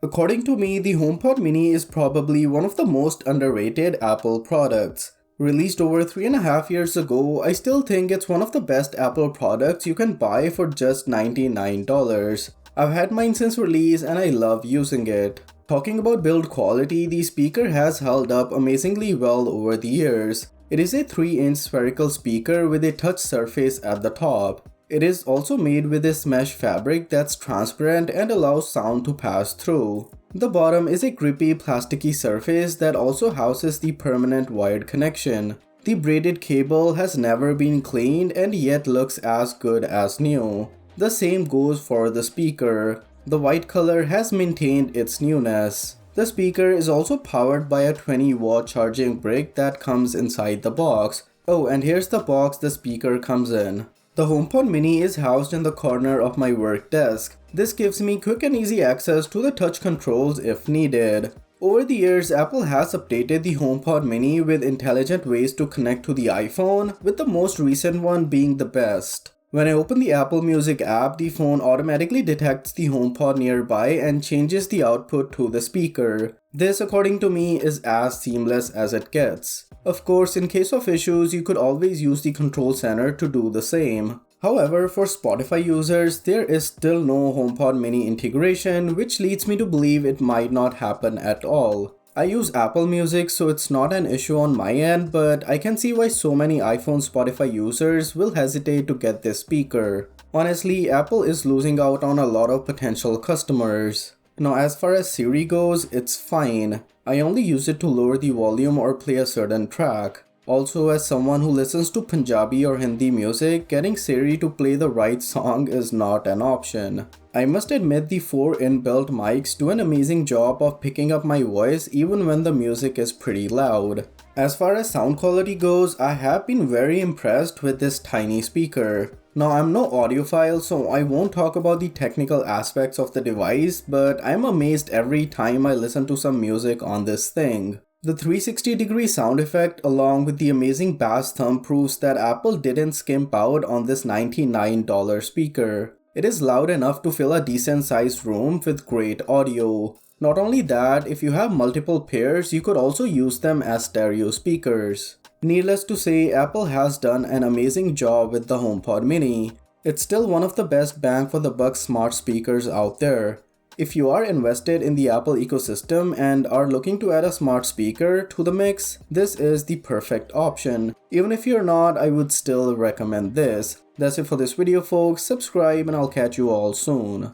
According to me, the HomePod Mini is probably one of the most underrated Apple products. Released over 3.5 years ago, I still think it's one of the best Apple products you can buy for just $99. I've had mine since release and I love using it. Talking about build quality, the speaker has held up amazingly well over the years. It is a 3-inch spherical speaker with a touch surface at the top. It is also made with this mesh fabric that's transparent and allows sound to pass through. The bottom is a grippy plasticky surface that also houses the permanent wired connection. The braided cable has never been cleaned and yet looks as good as new. The same goes for the speaker. The white color has maintained its newness. The speaker is also powered by a 20-watt charging brick that comes inside the box. Oh, and here's the box the speaker comes in. The HomePod Mini is housed in the corner of my work desk. This gives me quick and easy access to the touch controls if needed. Over the years, Apple has updated the HomePod Mini with intelligent ways to connect to the iPhone, with the most recent one being the best. When I open the Apple Music app, the phone automatically detects the HomePod nearby and changes the output to the speaker. This, according to me, is as seamless as it gets. Of course, in case of issues, you could always use the control center to do the same. However, for Spotify users, there is still no HomePod Mini integration, which leads me to believe it might not happen at all. I use Apple Music, so it's not an issue on my end, but I can see why so many iPhone Spotify users will hesitate to get this speaker. Honestly, Apple is losing out on a lot of potential customers. Now, as far as Siri goes, it's fine. I only use it to lower the volume or play a certain track. Also, as someone who listens to Punjabi or Hindi music, getting Siri to play the right song is not an option. I must admit the 4 inbuilt mics do an amazing job of picking up my voice even when the music is pretty loud. As far as sound quality goes, I have been very impressed with this tiny speaker. Now, I'm no audiophile, so I won't talk about the technical aspects of the device, but I'm amazed every time I listen to some music on this thing. The 360-degree sound effect along with the amazing bass thumb proves that Apple didn't skimp out on this $99 speaker. It is loud enough to fill a decent sized room with great audio. Not only that, if you have multiple pairs, you could also use them as stereo speakers. Needless to say, Apple has done an amazing job with the HomePod Mini. It's still one of the best bang for the buck smart speakers out there. If you are invested in the Apple ecosystem and are looking to add a smart speaker to the mix, this is the perfect option. Even if you're not, I would still recommend this. That's it for this video folks, subscribe and I'll catch you all soon.